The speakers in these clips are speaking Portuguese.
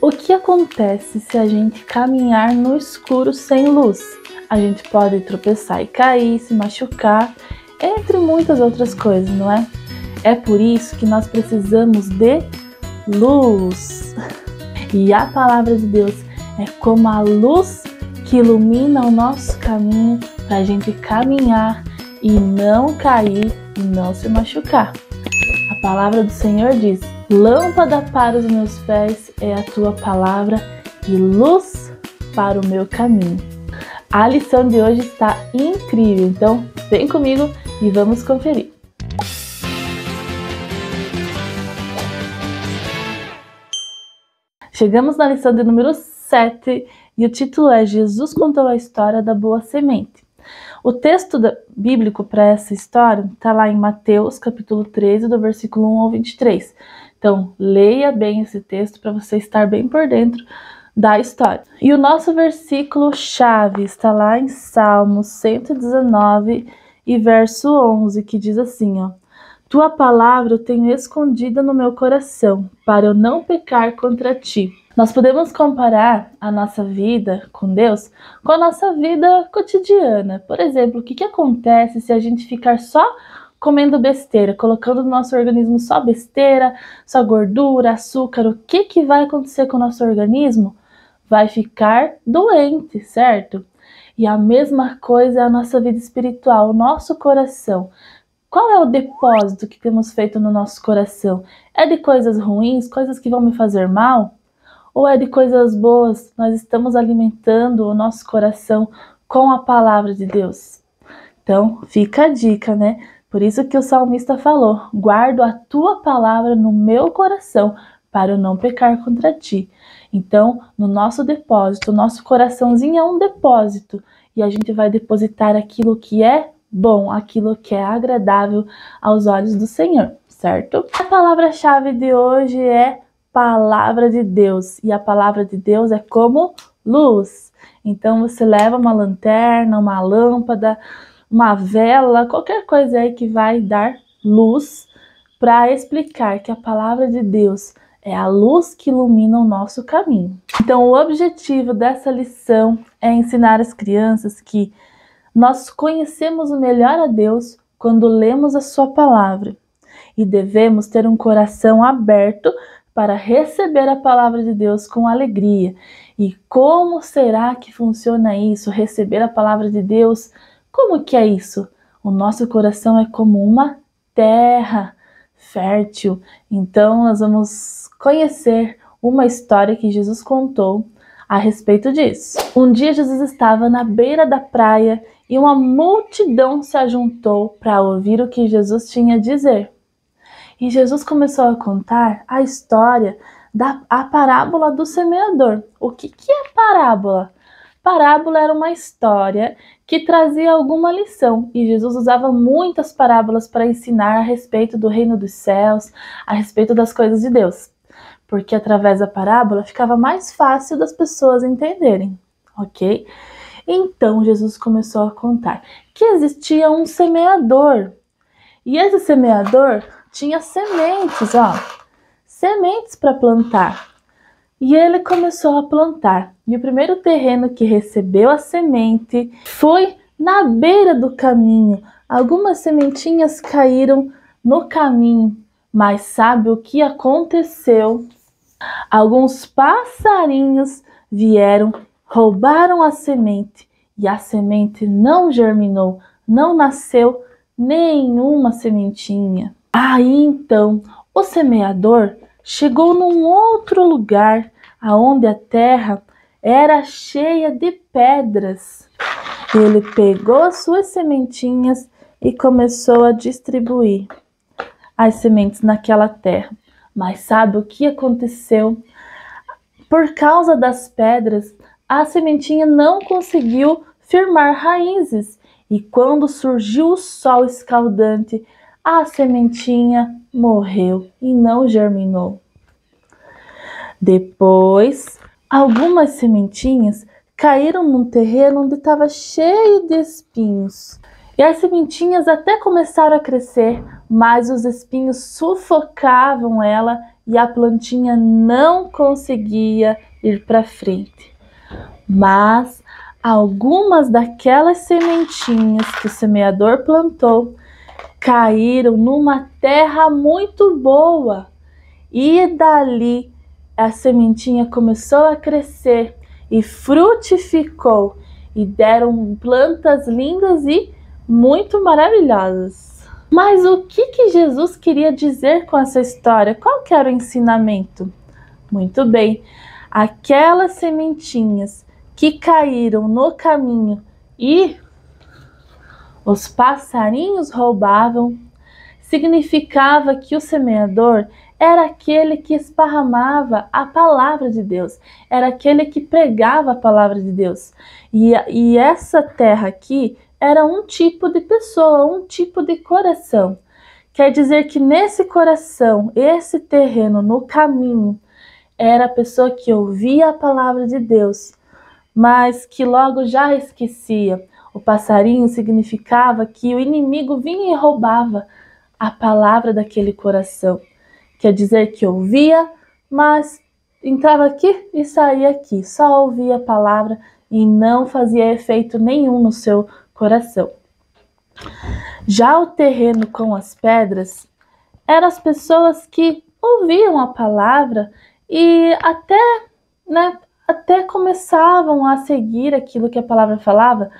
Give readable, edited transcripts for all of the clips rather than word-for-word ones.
O que acontece se a gente caminhar no escuro sem luz? A gente pode tropeçar e cair, se machucar, entre muitas outras coisas, não é? É por isso que nós precisamos de luz. E a palavra de Deus é como a luz que ilumina o nosso caminho para a gente caminhar e não cair e não se machucar. A palavra do Senhor diz: lâmpada para os meus pés é a tua palavra e luz para o meu caminho. A lição de hoje está incrível, então vem comigo e vamos conferir. Chegamos na lição de número 7 e o título é Jesus contou a história da boa semente. O texto bíblico para essa história está lá em Mateus, capítulo 13, do versículo 1 ao 23. Então, leia bem esse texto para você estar bem por dentro da história. E o nosso versículo-chave está lá em Salmos 119 e verso 11, que diz assim, ó: Tua palavra eu tenho escondida no meu coração, para eu não pecar contra ti. Nós podemos comparar a nossa vida com Deus com a nossa vida cotidiana. Por exemplo, o que acontece se a gente ficar só comendo besteira, colocando no nosso organismo só besteira, só gordura, açúcar? O que vai acontecer com o nosso organismo? Vai ficar doente, certo? E a mesma coisa é a nossa vida espiritual, o nosso coração. Qual é o depósito que temos feito no nosso coração? É de coisas ruins, coisas que vão me fazer mal? Ou é de coisas boas? Nós estamos alimentando o nosso coração com a palavra de Deus. Então, fica a dica, né? Por isso que o salmista falou: guardo a tua palavra no meu coração para eu não pecar contra ti. Então, no nosso depósito, o nosso coraçãozinho é um depósito e a gente vai depositar aquilo que é bom, aquilo que é agradável aos olhos do Senhor, certo? A palavra-chave de hoje é palavra de Deus, e a palavra de Deus é como luz. Então você leva uma lanterna, uma lâmpada, uma vela, qualquer coisa aí que vai dar luz para explicar que a palavra de Deus é a luz que ilumina o nosso caminho. Então o objetivo dessa lição é ensinar as crianças que nós conhecemos melhor a Deus quando lemos a sua palavra e devemos ter um coração aberto para receber a palavra de Deus com alegria. E como será que funciona isso? Receber a palavra de Deus? Como que é isso? O nosso coração é como uma terra fértil. Então nós vamos conhecer uma história que Jesus contou a respeito disso. Um dia Jesus estava na beira da praia e uma multidão se ajuntou para ouvir o que Jesus tinha a dizer. E Jesus começou a contar a história a parábola do semeador. O que é parábola? Parábola era uma história que trazia alguma lição. E Jesus usava muitas parábolas para ensinar a respeito do reino dos céus, a respeito das coisas de Deus. Porque através da parábola ficava mais fácil das pessoas entenderem, ok? Então Jesus começou a contar que existia um semeador. E esse semeador tinha sementes, sementes para plantar. E ele começou a plantar. E o primeiro terreno que recebeu a semente foi na beira do caminho. Algumas sementinhas caíram no caminho, mas sabe o que aconteceu? Alguns passarinhos vieram, roubaram a semente e a semente não germinou, não nasceu nenhuma sementinha. Aí então o semeador chegou num outro lugar onde a terra era cheia de pedras. Ele pegou as suas sementinhas e começou a distribuir as sementes naquela terra. Mas sabe o que aconteceu? Por causa das pedras, a sementinha não conseguiu firmar raízes. E quando surgiu o sol escaldante, a sementinha morreu e não germinou. Depois, algumas sementinhas caíram num terreno onde estava cheio de espinhos. E as sementinhas até começaram a crescer, mas os espinhos sufocavam ela e a plantinha não conseguia ir para frente. Mas algumas daquelas sementinhas que o semeador plantou caíram numa terra muito boa e dali a sementinha começou a crescer e frutificou e deram plantas lindas e muito maravilhosas. Mas o que Jesus queria dizer com essa história? Qual que era o ensinamento? Muito bem, aquelas sementinhas que caíram no caminho e os passarinhos roubavam, significava que o semeador era aquele que esparramava a palavra de Deus, era aquele que pregava a palavra de Deus. E essa terra aqui era um tipo de pessoa, um tipo de coração. Quer dizer que nesse coração, esse terreno no caminho, era a pessoa que ouvia a palavra de Deus, mas que logo já esquecia. O passarinho significava que o inimigo vinha e roubava a palavra daquele coração. Quer dizer que ouvia, mas entrava aqui e saía aqui. Só ouvia a palavra e não fazia efeito nenhum no seu coração. Já o terreno com as pedras eram as pessoas que ouviam a palavra e até começavam a seguir aquilo que a palavra falava,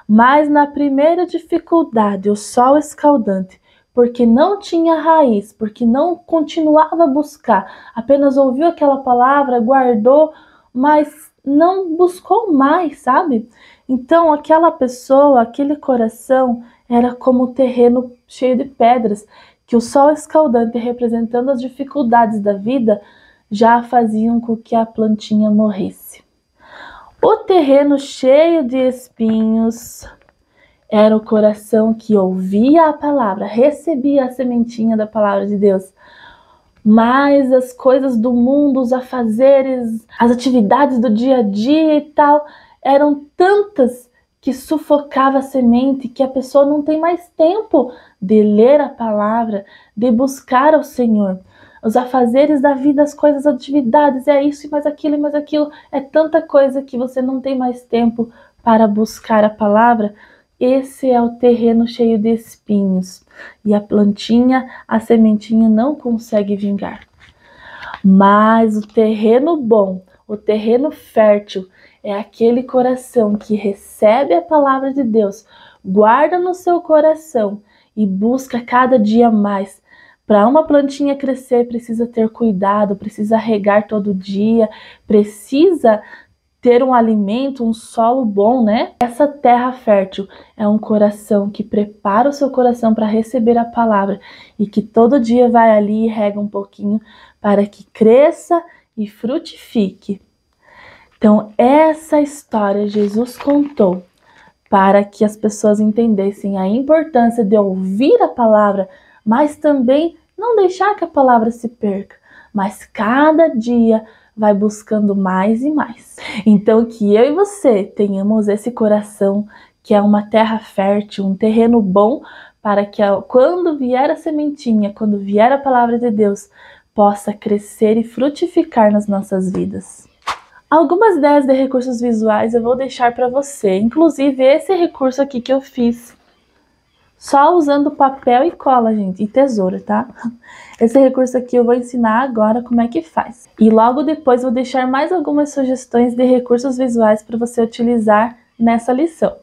mas na primeira dificuldade, o sol escaldante, porque não tinha raiz, porque não continuava a buscar, apenas ouviu aquela palavra, guardou, mas não buscou mais, sabe? Então aquela pessoa, aquele coração era como um terreno cheio de pedras, que o sol escaldante, representando as dificuldades da vida, já faziam com que a plantinha morresse. O terreno cheio de espinhos era o coração que ouvia a palavra, recebia a sementinha da palavra de Deus, mas as coisas do mundo, os afazeres, as atividades do dia a dia e tal, eram tantas que sufocava a semente, que a pessoa não tem mais tempo de ler a palavra, de buscar ao Senhor. Os afazeres da vida, as coisas, as atividades, é isso e mais aquilo, é tanta coisa que você não tem mais tempo para buscar a palavra. Esse é o terreno cheio de espinhos e a plantinha, a sementinha não consegue vingar. Mas o terreno bom, o terreno fértil, é aquele coração que recebe a palavra de Deus, guarda no seu coração e busca cada dia mais. Para uma plantinha crescer, precisa ter cuidado, precisa regar todo dia, precisa ter um alimento, um solo bom, né? Essa terra fértil é um coração que prepara o seu coração para receber a palavra e que todo dia vai ali e rega um pouquinho para que cresça e frutifique. Então, essa história Jesus contou para que as pessoas entendessem a importância de ouvir a palavra, mas também não deixar que a palavra se perca, mas cada dia vai buscando mais e mais. Então, que eu e você tenhamos esse coração que é uma terra fértil, um terreno bom, para que quando vier a sementinha, quando vier a palavra de Deus, possa crescer e frutificar nas nossas vidas. Algumas ideias de recursos visuais eu vou deixar para você, inclusive esse recurso aqui que eu fiz só usando papel e cola, gente, e tesoura, tá? Esse recurso aqui eu vou ensinar agora como é que faz. E logo depois vou deixar mais algumas sugestões de recursos visuais para você utilizar nessa lição.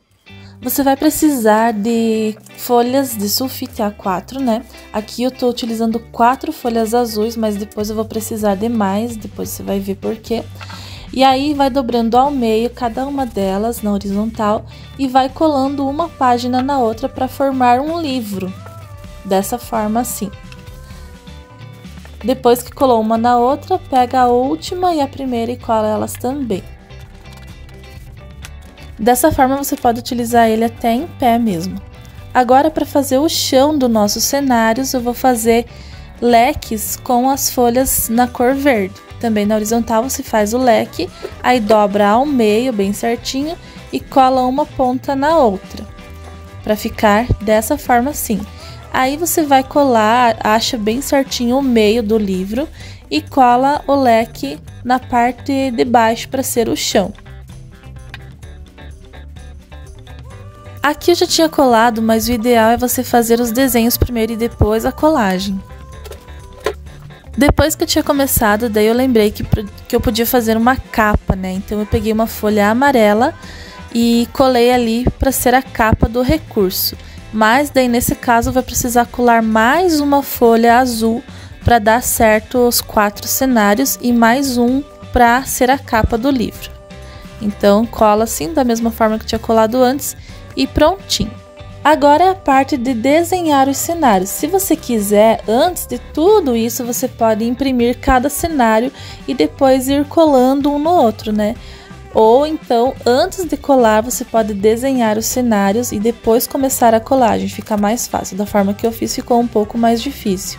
Você vai precisar de folhas de sulfite A4, né? Aqui eu tô utilizando 4 folhas azuis, mas depois eu vou precisar de mais, depois você vai ver por quê. E aí vai dobrando ao meio cada uma delas na horizontal e vai colando uma página na outra para formar um livro, dessa forma assim. Depois que colou uma na outra, pega a última e a primeira e cola elas também. Dessa forma você pode utilizar ele até em pé mesmo. Agora, para fazer o chão dos nossos cenários, eu vou fazer leques com as folhas na cor verde. Também na horizontal você faz o leque, aí dobra ao meio bem certinho e cola uma ponta na outra, para ficar dessa forma assim. Aí você vai colar, acha bem certinho o meio do livro e cola o leque na parte de baixo para ser o chão. Aqui eu já tinha colado, mas o ideal é você fazer os desenhos primeiro e depois a colagem. Depois que eu tinha começado, daí eu lembrei que eu podia fazer uma capa, né? Então eu peguei uma folha amarela e colei ali para ser a capa do recurso. Mas daí nesse caso vai precisar colar mais uma folha azul para dar certo os 4 cenários e mais um para ser a capa do livro. Então cola assim da mesma forma que tinha colado antes e prontinho. Agora é a parte de desenhar os cenários. Se você quiser, antes de tudo isso, você pode imprimir cada cenário e depois ir colando um no outro, né? Ou então, antes de colar, você pode desenhar os cenários e depois começar a colagem, fica mais fácil. Da forma que eu fiz, ficou um pouco mais difícil.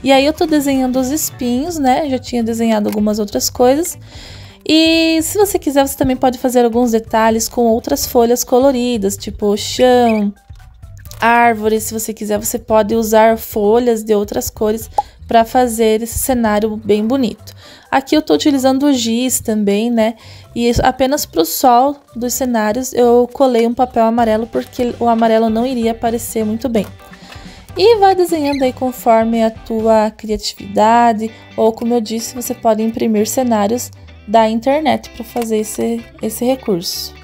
E aí eu tô desenhando os espinhos, né? Já tinha desenhado algumas outras coisas. E se você quiser, você também pode fazer alguns detalhes com outras folhas coloridas, tipo chão, árvores. Se você quiser, você pode usar folhas de outras cores para fazer esse cenário bem bonito. Aqui eu tô utilizando o giz também, né? E apenas para o sol dos cenários eu colei um papel amarelo, porque o amarelo não iria aparecer muito bem. E vai desenhando aí conforme a tua criatividade, ou como eu disse, você pode imprimir cenários da internet para fazer esse recurso.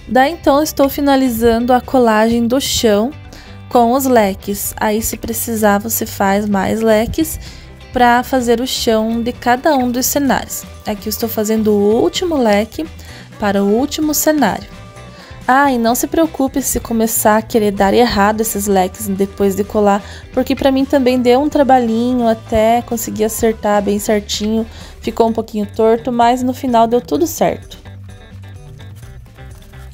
Daí então eu estou finalizando a colagem do chão com os leques. Aí se precisar você faz mais leques para fazer o chão de cada um dos cenários. Aqui eu estou fazendo o último leque para o último cenário. Ah, e não se preocupe se começar a querer dar errado esses leques depois de colar, porque para mim também deu um trabalhinho até conseguir acertar bem certinho. Ficou um pouquinho torto, mas no final deu tudo certo.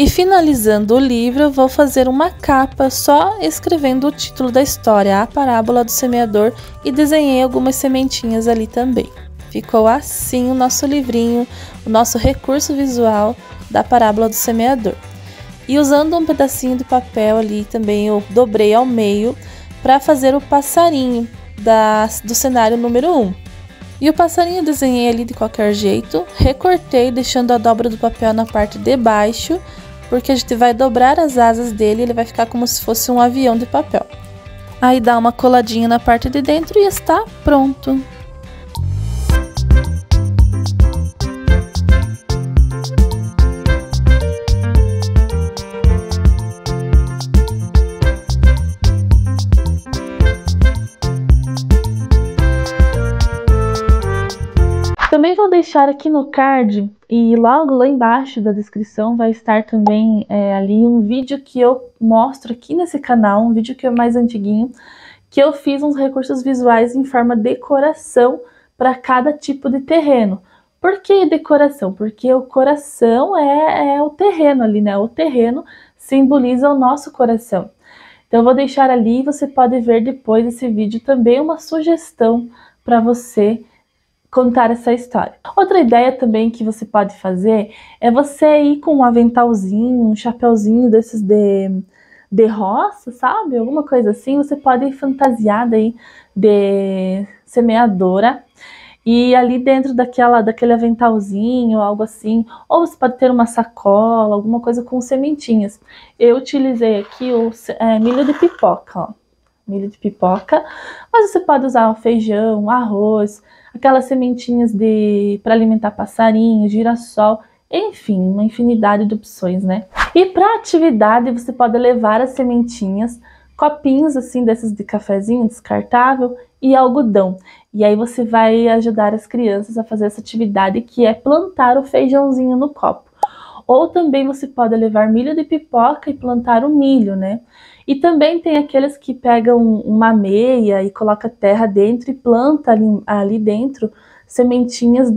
E finalizando o livro, eu vou fazer uma capa só escrevendo o título da história, A Parábola do Semeador, e desenhei algumas sementinhas ali também. Ficou assim o nosso livrinho, o nosso recurso visual da Parábola do Semeador. E usando um pedacinho de papel ali também, eu dobrei ao meio para fazer o passarinho do cenário número 1. E o passarinho eu desenhei ali de qualquer jeito, recortei deixando a dobra do papel na parte de baixo, porque a gente vai dobrar as asas dele e ele vai ficar como se fosse um avião de papel. Aí dá uma coladinha na parte de dentro e está pronto! Também vou deixar aqui no card e logo lá embaixo da descrição vai estar também ali um vídeo que eu mostro aqui nesse canal, um vídeo que é mais antiguinho, que eu fiz uns recursos visuais em forma de decoração para cada tipo de terreno. Por que decoração? Porque o coração é o terreno ali, né? O terreno simboliza o nosso coração. Então eu vou deixar ali e você pode ver depois desse vídeo também uma sugestão para você contar essa história. Outra ideia também que você pode fazer é você ir com um aventalzinho, um chapeuzinho desses de roça, sabe? Alguma coisa assim, você pode ir fantasiada aí de semeadora e ali dentro daquele aventalzinho, algo assim, ou você pode ter uma sacola, alguma coisa com sementinhas. Eu utilizei aqui o milho de pipoca, ó. Milho de pipoca, mas você pode usar o feijão, arroz, aquelas sementinhas para alimentar passarinho, girassol, enfim, uma infinidade de opções, né? E para atividade você pode levar as sementinhas, copinhos assim desses de cafezinho descartável e algodão. E aí você vai ajudar as crianças a fazer essa atividade que é plantar o feijãozinho no copo. Ou também você pode levar milho de pipoca e plantar o milho, né? E também tem aqueles que pegam uma meia e coloca terra dentro e planta ali dentro sementinhas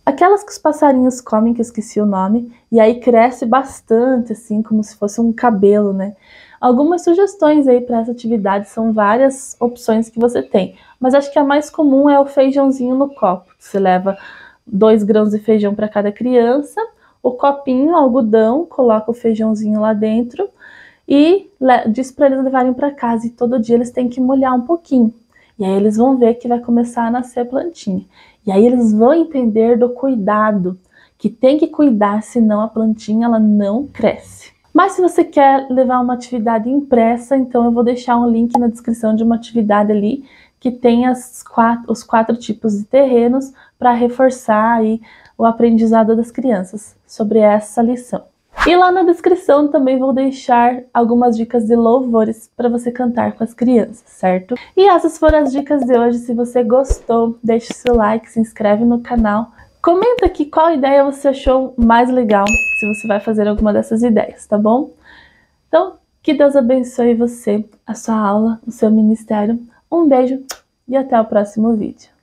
aquelas que os passarinhos comem, que eu esqueci o nome, e aí cresce bastante, assim, como se fosse um cabelo, né? Algumas sugestões aí para essa atividade, são várias opções que você tem, mas acho que a mais comum é o feijãozinho no copo. Você leva 2 grãos de feijão para cada criança, o copinho, algodão, coloca o feijãozinho lá dentro e diz para eles levarem para casa, e todo dia eles têm que molhar um pouquinho. E aí eles vão ver que vai começar a nascer a plantinha. E aí eles vão entender do cuidado, que tem que cuidar, senão a plantinha ela não cresce. Mas se você quer levar uma atividade impressa, então eu vou deixar um link na descrição de uma atividade ali que tem os 4 tipos de terrenos para reforçar aí o aprendizado das crianças sobre essa lição. E lá na descrição também vou deixar algumas dicas de louvores para você cantar com as crianças, certo? E essas foram as dicas de hoje. Se você gostou, deixe seu like, se inscreve no canal. Comenta aqui qual ideia você achou mais legal, se você vai fazer alguma dessas ideias, tá bom? Então, que Deus abençoe você, a sua aula, o seu ministério. Um beijo e até o próximo vídeo.